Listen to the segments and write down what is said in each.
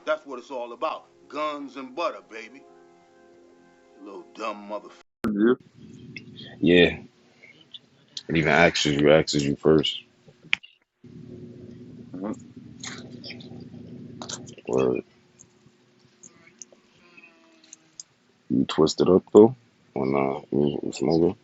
That's what it's all about. Guns and butter, baby. You little dumb motherfucker. Yeah, it even asks you first. Mhm. Or you twist it up though, or nah, you smoking.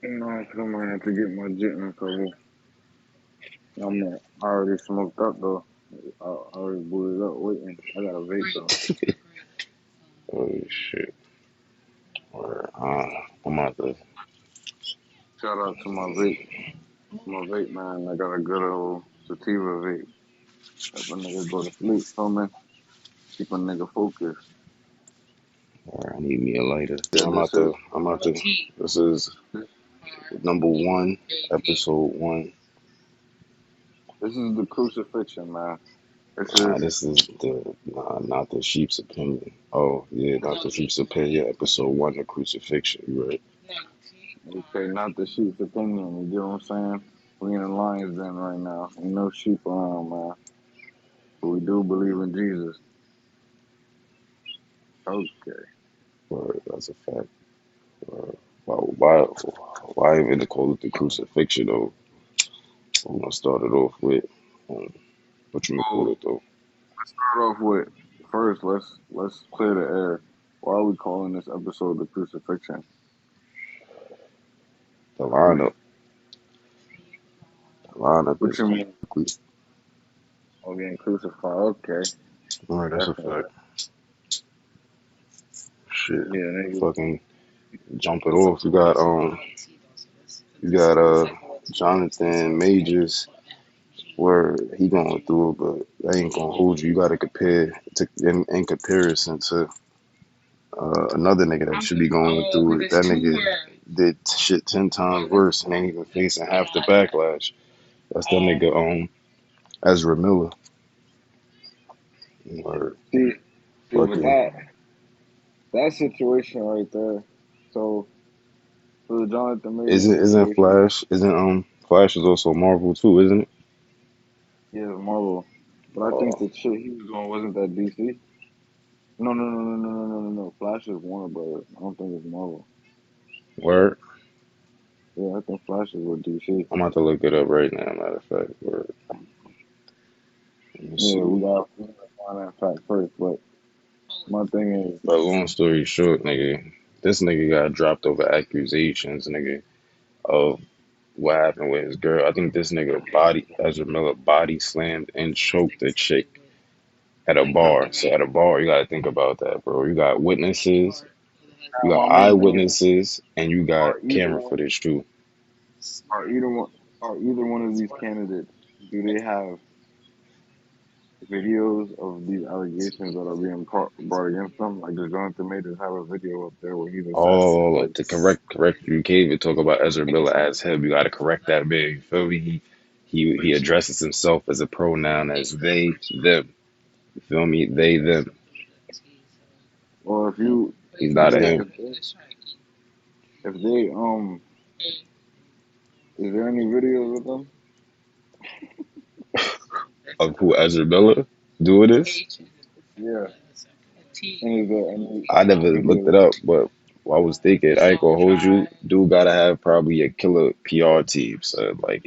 No, 'cause I'm gonna have to get my jet in trouble. I already smoked up though. I already booted up waiting. I got a vape though. Oh shit. Or I'm out there. Shout out to my vape man. I got a good old sativa vape. Help a nigga go to sleep, feel me? Keep a nigga focused. Or I need me a lighter. Yeah, Yeah, I'm out there. I'm out there. This is this, number one, episode one. this is the crucifixion, man. This is This is not the sheep's opinion. Oh yeah, not the sheep's opinion. Episode one, the crucifixion. You right? okay, not the sheep's opinion. You get what I'm saying? We in the lion's den right now. Ain't no sheep around, man. But we do believe in Jesus. Okay. Or that's a fact. Uh, why even call it the crucifixion though? I'm gonna start it off with um, what you gonna call Well, it though? start off with first. Let's clear the air. Why are we calling this episode the crucifixion? The lineup. The lineup What is you mean? ugly. Oh, getting crucified. Okay, All right, that's a definitely. fact. Shit, Yeah, nigga. fucking jump it off. You got Jonathan Majors where he going through it, but I ain't gonna hold you. You gotta compare in comparison to another nigga that should be going through it. That nigga did shit 10 times worse and ain't even facing half the backlash. That's that nigga Ezra Miller or See, see, but fucking that situation right there. So for the Jonathan Major isn't situation, Flash isn't Flash is also Marvel too, isn't it? yeah, Marvel. But I think the shit he was doing wasn't that DC. No, no, no, no, no, no, no, no, no. Flash is Warner Brothers. I don't think it's Marvel. Word. Yeah, I think Flash is with DC. I'm about to look it up right now. Matter of fact, word. Let me Yeah, see. we gotta find that fact first. But my thing is, But long story short, nigga, this nigga got dropped over accusations, nigga, of what happened with his girl. I think this nigga Ezra Miller body slammed and choked a chick at a bar. So at a bar, you gotta think about that, bro. You got witnesses, you got my main thing is, eyewitnesses, and you got are either camera one, footage too. are either one, are either one of these candidates, do they have videos of these allegations that are being brought against them? Like, does Jonathan Majors have a video up there where he's assessing? Oh, Like, to correct, you can't even talk about Ezra Miller as him. You gotta correct that big. You feel me? He addresses himself as a pronoun as they, them. You feel me? They, them. or He's if not a they, him. if they, if they, is there any videos of them? Of who Ezra Miller doing this? Yeah, and is there any I never looked videos? it up, but I was thinking I ain't gonna hold you. Dude gotta have probably a killer PR team. So like,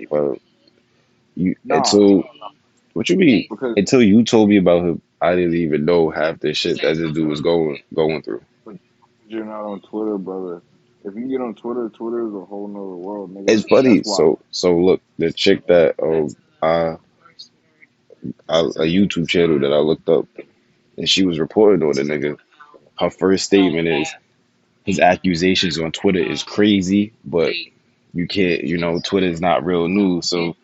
you Nah, until what you mean? because Until you told me about him, I didn't even know half the shit that this dude was going through. but you're not on Twitter, brother. If you get on Twitter, Twitter is a whole nother world, nigga. It's funny. That's why. So look, the chick that I, a YouTube channel that I looked up, and she was reporting on the nigga. Her first statement is his accusations on Twitter is crazy, but you can't, Twitter is not real news, so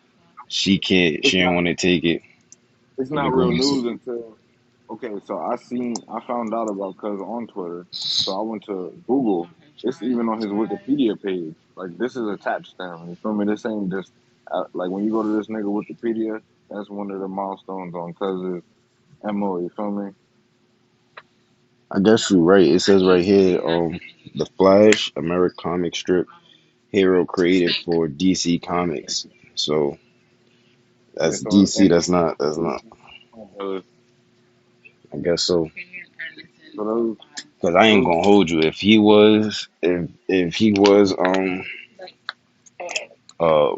she It's didn't not. want to take it. It's Let me not go real and see. news until. Okay, so I found out about Cuz on Twitter. So I went to Google. It's even on his Wikipedia page. Like, this is attached to him. You feel me? This ain't just like when you go to this nigga Wikipedia. That's one of the milestones on Cuz's MO. You feel me? I guess you're right. It says right here, the Flash, American comic strip hero created for DC Comics. So Yeah. that's So DC. That's not. That's not. Those, I guess so. so those, Cause I ain't those, gonna hold you. If he was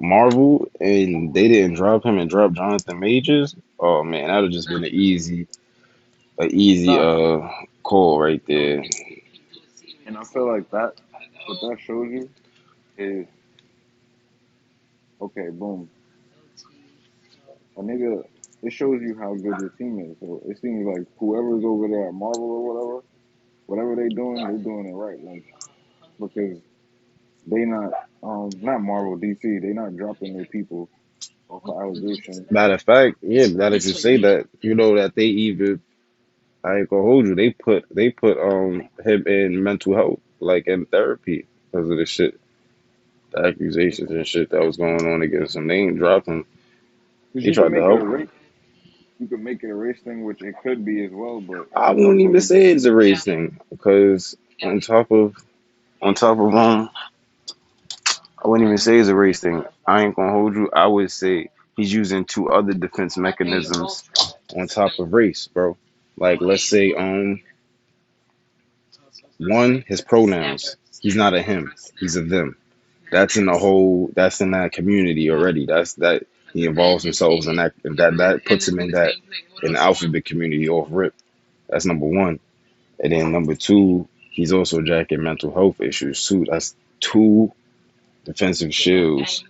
Marvel and they didn't drop him and drop Jonathan Majors, oh man, that'd have just been an easy nah, call right there. and I feel like that, what that shows you is, okay, boom, a nigga, it shows you how good your team is. So it seems like whoever's over there at Marvel or whatever they doing it right. Like, because they not Marvel, DC, they not dropping their people off of allegations. Matter of fact, yeah, now that you say that, you know that they even I ain't gonna hold you. They put him in mental health, like in therapy, because of the shit, the accusations and shit that was going on against him. They ain't dropped him. Because They you can tried to make it help a him. race, you can make it a race thing, which it could be as well. But I it's won't also even the say it's a race thing because on top of I wouldn't even say it's a race thing. I ain't gonna hold you. I would say he's using two other defense mechanisms on top of race, bro. Like let's say one, his pronouns. He's not a him. He's a them. That's in that community already. That's that he involves himself in that puts him in the alphabet community off rip. That's number one. And then number two, he's also jacking mental health issues too. That's two defensive shields.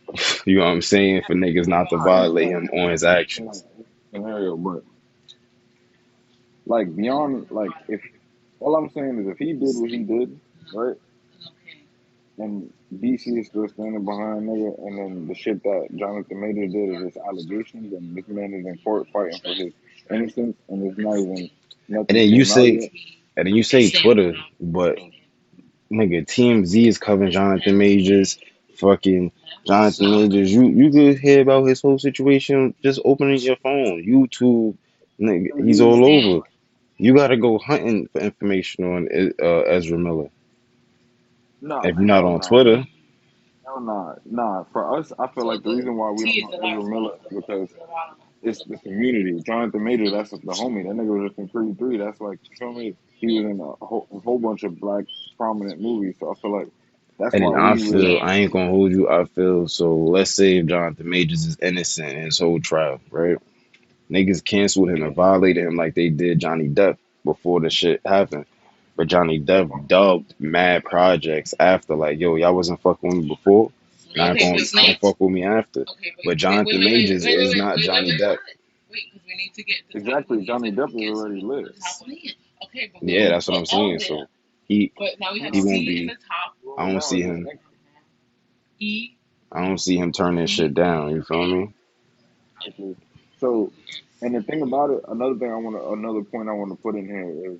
You know what I'm saying? For niggas not to I violate understand him on his in like actions. scenario, but like beyond like if all I'm saying is if he did what he did, right, and DC is still standing behind nigga, and then the shit that Jonathan Major did is just allegations, and this man is in court fighting for his innocence, and it's not even And nothing then you came out say yet. and then you say Twitter, but nigga, TMZ is covering Jonathan Majors. Fucking Jonathan Majors. You could hear about his whole situation just opening your phone. YouTube, nigga, he's all over. You gotta go hunting for information on Ezra Miller. Nah, If you're not hell on nah, Twitter, hell nah, nah. For us, I feel like the reason why we don't know Ezra Miller is because it's the community. Jonathan Major, that's the homie. That nigga was just in Creed 3. That's like, you feel me? He was in a whole bunch of black prominent movies. So I feel like that's and why then I we really. feel I ain't gonna hold you. I feel so. Let's say if Jonathan Majors is innocent in his whole trial, right? Niggas canceled him and violated him like they did Johnny Depp before the shit happened. But Johnny Depp dubbed mad projects after, like, yo, y'all wasn't fucking with me before. Not gonna fuck with me after. But Jonathan Majors is not Johnny Depp. Exactly. Johnny Depp is already lit. Yeah, that's what I'm saying. So he he Nah, won't be. I well, don't now see just him. think I don't see him turn this shit down. You feel me? exactly. So, and the thing about it, another point I want to put in here is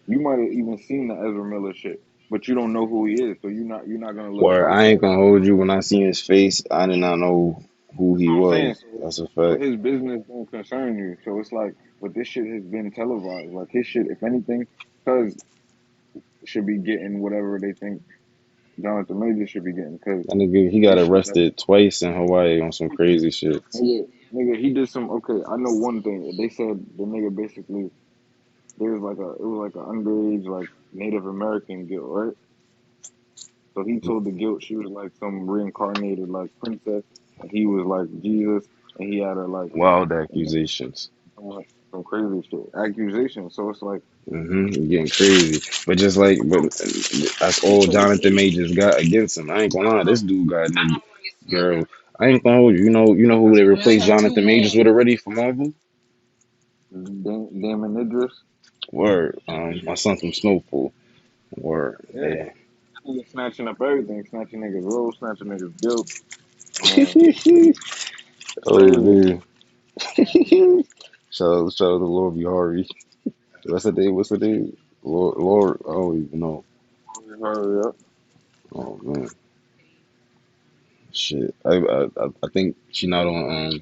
you might have even seen the Ezra Miller shit, but you don't know who he is. So you're not gonna look Where I past ain't that. gonna hold you. When I seen his face, I did not know who he I'm saying was. so. That's a So fact. his business don't concern you. So it's like, but this shit has been televised. Like his shit, if anything, cuz should be getting whatever they think Jonathan Major should be getting. Cuz That nigga, he got his shit that arrested twice in Hawaii on some crazy shit. nigga, he did some. Okay, I know one thing. They said the nigga basically there was like it was like an underage like Native American guilt, right? So he told the guilt she was like some reincarnated like princess, and he was like Jesus, and he had her like Wild and accusations. some crazy shit accusations. So it's like. Getting crazy. But just like, but that's all Jonathan Majors got against him. I ain't gonna lie, this dude got nigga, girl. I ain't gonna hold you. You know who they replaced Jonathan Majors with already for Marvel? Damon Idris. Word. My son from Snowfall. Word. Yeah, Yeah. nigga snatching up everything, snatching niggas' roles, snatching niggas' guilt. Um, Oh crazy. man. Shout out to Lord B. Harvey. What's the name? What's the name? Lord. I don't even know. Hurry up. Oh man. Shit. I think she not on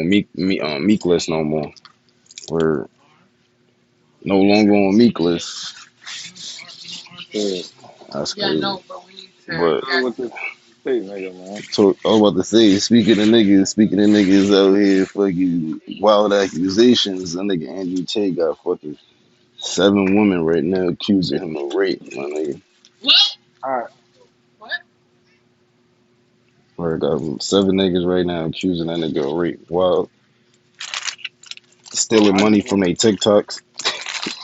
Meek list no more. We're no longer on Meek list. Yeah. That's crazy. But Dealing with this. Hey, nigga, man. I was about to say, speaking of niggas out here fucking wild accusations, that nigga Andrew Tate got fucking 7 women right now accusing him of rape, my nigga. All right. Or got 7 niggas right now accusing that nigga of rape while So stealing money from their TikToks.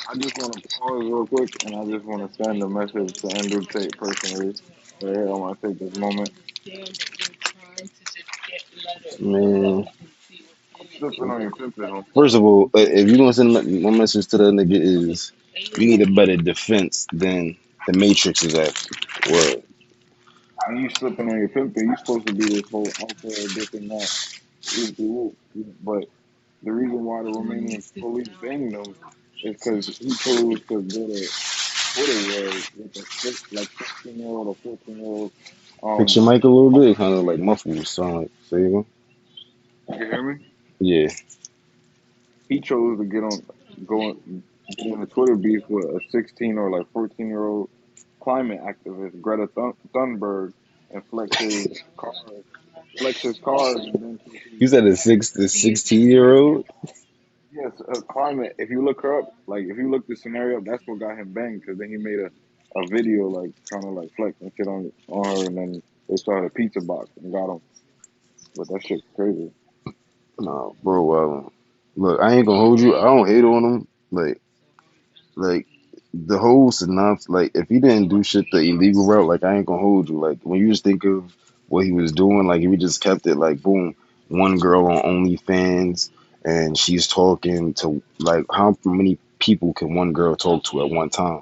I just want to pause real quick, and I just want to send a message to Andrew Tate personally. Right here, I want to take this moment. Man, I'm slipping on your pimping. first of all, if you gonna send my message to that nigga is you need a better defense than the Matrix is after. What? When you slipping on your pimping, you supposed to be this whole alpha, this and that. Whoop, whoop, whoop. But the reason why the Romanian police banged him is because he chose to go to Twitter world with a like 16-year-old or 14-year-old. Fix your mic a little bit, kind of like muffled sound like. Say again? You hear me? Yeah. He chose to get in a Twitter beef with a 16 or like 14-year-old climate activist, Greta Thunberg, and flex his cars, and then take his You said the 16-year-old? yes, climate. If you look her up, like if you look the scenario up, that's what got him banged. Because then he made a video like trying to like flex and shit on her, and then they saw the pizza box and got him. But that shit's crazy. Nah, bro. Look, I ain't gonna hold you. I don't hate on him. Like the whole synopsis. Like if he didn't do shit the illegal route, like I ain't gonna hold you. Like when you just think of what he was doing, like if he just kept it like boom, one girl on OnlyFans and she's talking to like how many people can one girl talk to at one time?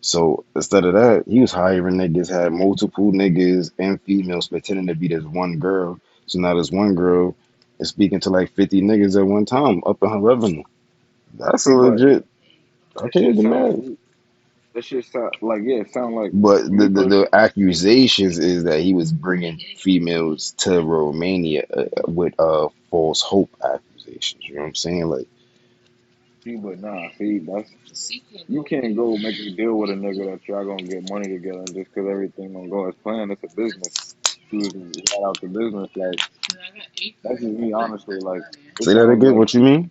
So instead of that, he was hiring niggas, had multiple niggas and females pretending to be this one girl. So now this one girl is speaking to like 50 niggas at one time, up in her revenue. That's a See, but legit. I that can't shit get sound mad. like that shit sound like yeah, it sound like But me the personally. accusations is that he was bringing females to Romania with false hope accusations. You know what I'm saying? Like, See, but nah, see, that's you can't go make a deal with a nigga that y'all gonna get money together and just because everything don't go as planned. It's a business. Choose to right out the business. Like that's just me, honestly. Like it say that sounds again. like What you mean?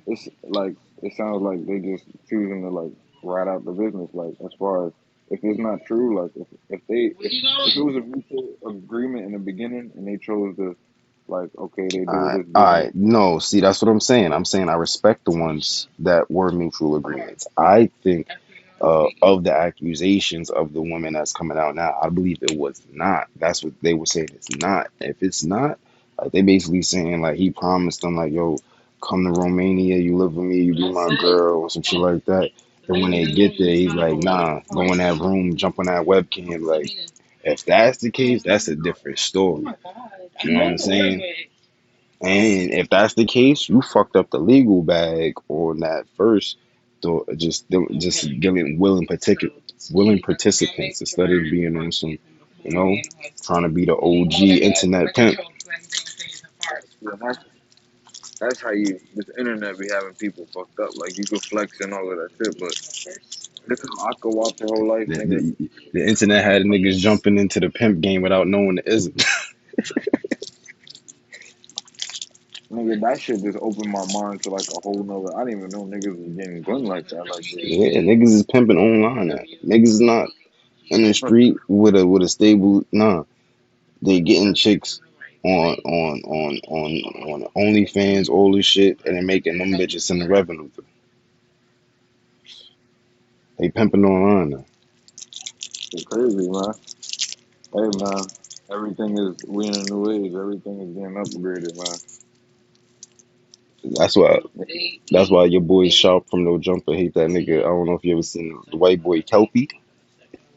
it's like it sounds like they just choosing to like ride out the business. Like as far as if it's not true, like if it was a mutual agreement in the beginning and they chose to like okay they do this business. No, see, that's what I'm saying. I'm saying I respect the ones that were mutual agreements. I think of the accusations of the woman that's coming out now, I believe it was not. That's what they were saying. It's not. If it's not, like they basically saying like he promised them like, yo, come to Romania, you live with me, you be my girl, or some shit like that. And when they get there, he's like, nah, go in that room, jump on that webcam. Like, if that's the case, that's a different story. You know what I'm saying? And if that's the case, you fucked up the legal bag on that first. Just giving willing participants instead of being on some, trying to be the OG internet pimp. Yeah, that's how you this internet be having people fucked up. Like you could flex and all of that shit, but this is I could watch your whole life, The, nigga. the, the internet had niggas jumping into the pimp game without knowing the ism. Nigga, that shit just opened my mind to like a whole nother. I didn't even know niggas was getting gunned like that. Like this. Yeah, niggas is pimping online now. Niggas is not in the street with a stable. Nah, they getting chicks on OnlyFans, all this shit, and then making them bitches send the revenue. They pimping online now. Shit crazy, man. Hey, man. Everything is we in a new age. Everything is getting upgraded, man. That's why. That's why your boy Sharp from No Jumper hate that nigga. I don't know if you ever seen the white boy Kelpie.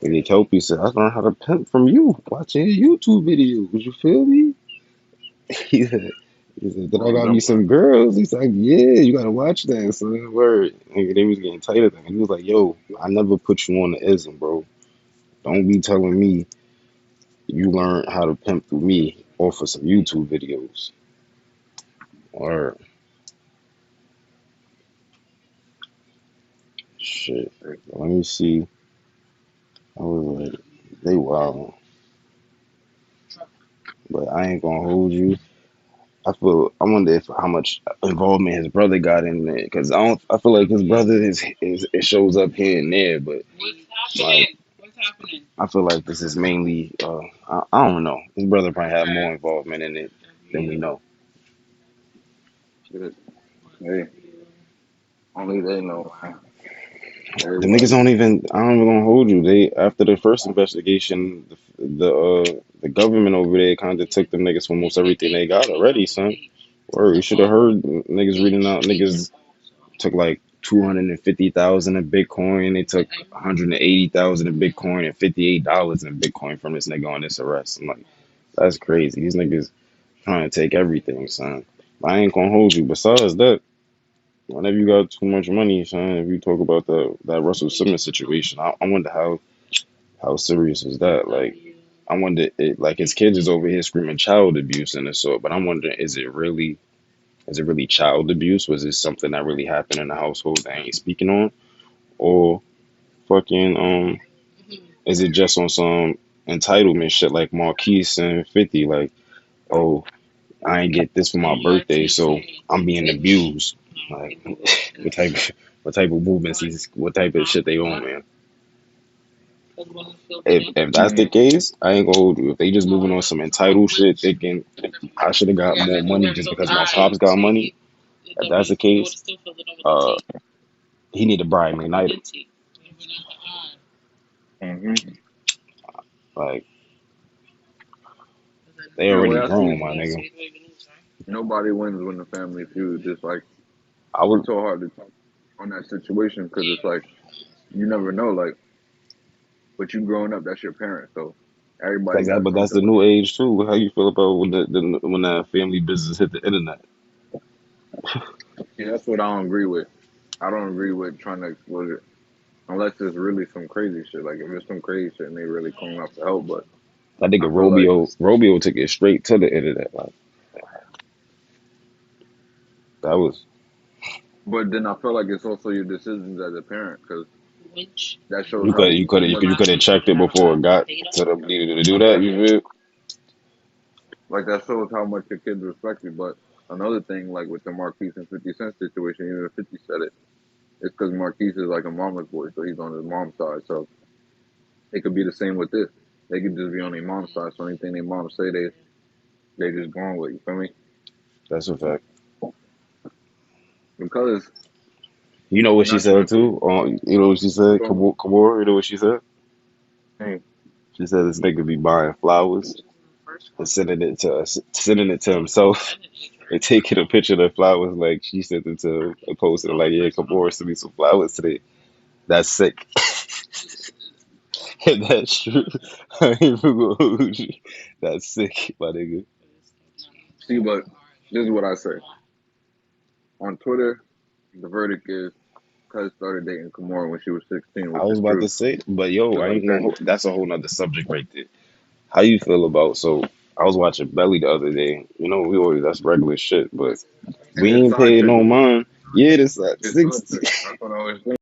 And Kelpie said, "I learned how to pimp from you, watching your YouTube videos. You feel me?" He said, "Then I No got me jumper. some girls." He's like, "Yeah, you gotta watch that." So word, nigga, they was getting tight of him. He was like, "Yo, I never put you on the ism, bro. Don't be telling me you learned how to pimp through me off of some YouTube videos." Or shit. Let me see. I was like, they wild. But I ain't gonna hold you. I wonder if how much involvement his brother got in there, because I feel like his brother is it shows up here and there, but like I feel like this is mainly I don't know. His brother probably had more involvement in it than we know. Shit. Hey, only they know, man. The niggas Everybody. don't even. I don't even gonna hold you. They after the first investigation, the government over there kind of took them niggas for almost everything they got already, son. Or you should have heard niggas reading out. Niggas took like 250,000 in Bitcoin. They took 180,000 in Bitcoin and $58 in Bitcoin from this nigga on this arrest. I'm like, that's crazy. These niggas trying to take everything, son. I ain't gonna hold you. Besides that, whenever you got too much money, son, if you talk about that Russell Simmons situation, I wonder how serious is that? Like, I wonder, like his kids is over here screaming child abuse and assault, but I'm wondering, is it really child abuse? Was it something that really happened in the household that I ain't speaking on, or fucking is it just on some entitlement shit like Marquise and 50, like, oh, I ain't get this for my birthday, so I'm being abused. Like, what type of movements what type of shit they on, man? If that's the Mm, case, I ain't gonna hold you. If they just moving on some entitled shit, thinking I should have got more money just because my pops got money. If that's the case, uh, he need to bribe McKnight. mm-hmm. Like they The way already I see grown, it, my nigga. nobody wins when the family feud. Just like I it's would so hard to talk on that situation because it's like you never know. Like, but you growing up, that's your parent, so everybody like that, got but that's something the like. new age too. How you feel about when that family business hit the internet? Yeah, that's what I don't agree with. I don't agree with trying to exploit it unless it's really some crazy shit. Like if it's some crazy shit and they really calling out for help, but That nigga I feel like. Robio took it straight to the internet. Like that was But then I feel like it's also your decisions as a parent because that shows you could how you could much. you could have checked it before it got to the needed to do that. You feel? Like that shows how much your kids respect you. But another thing, like with the Marquise and 50 Cent situation, even if 50 said it, it's because Marquise is like a mama's boy, so he's on his mom's side. So it could be the same with this. They could just be on their mom's side. So anything their mom say, they just going with. You feel me? That's a fact. Because You know what you're she not trying said to put. too? You know what she said? Well, Kamora, you know what she said? hey, She said this nigga be buying flowers and sending it to himself and taking a picture of the flowers like she sent it to him and posted it like, yeah, Kamora sent me some flowers today. That's sick. And that's true. I ain't even gonna hold you. That's sick, my nigga. see, but this is what I say on Twitter. The verdict is Cuz started dating Kimura when she was 16, I which was is about true. to say, but yo, Because I like ain't gonna. that, That's a whole nother subject right there. How you feel about? So I was watching Belly the other day. You know, we always that's regular shit, but and we his ain't side paying chick, no mind. Yeah, this at his side 60. chick. That's what I always think.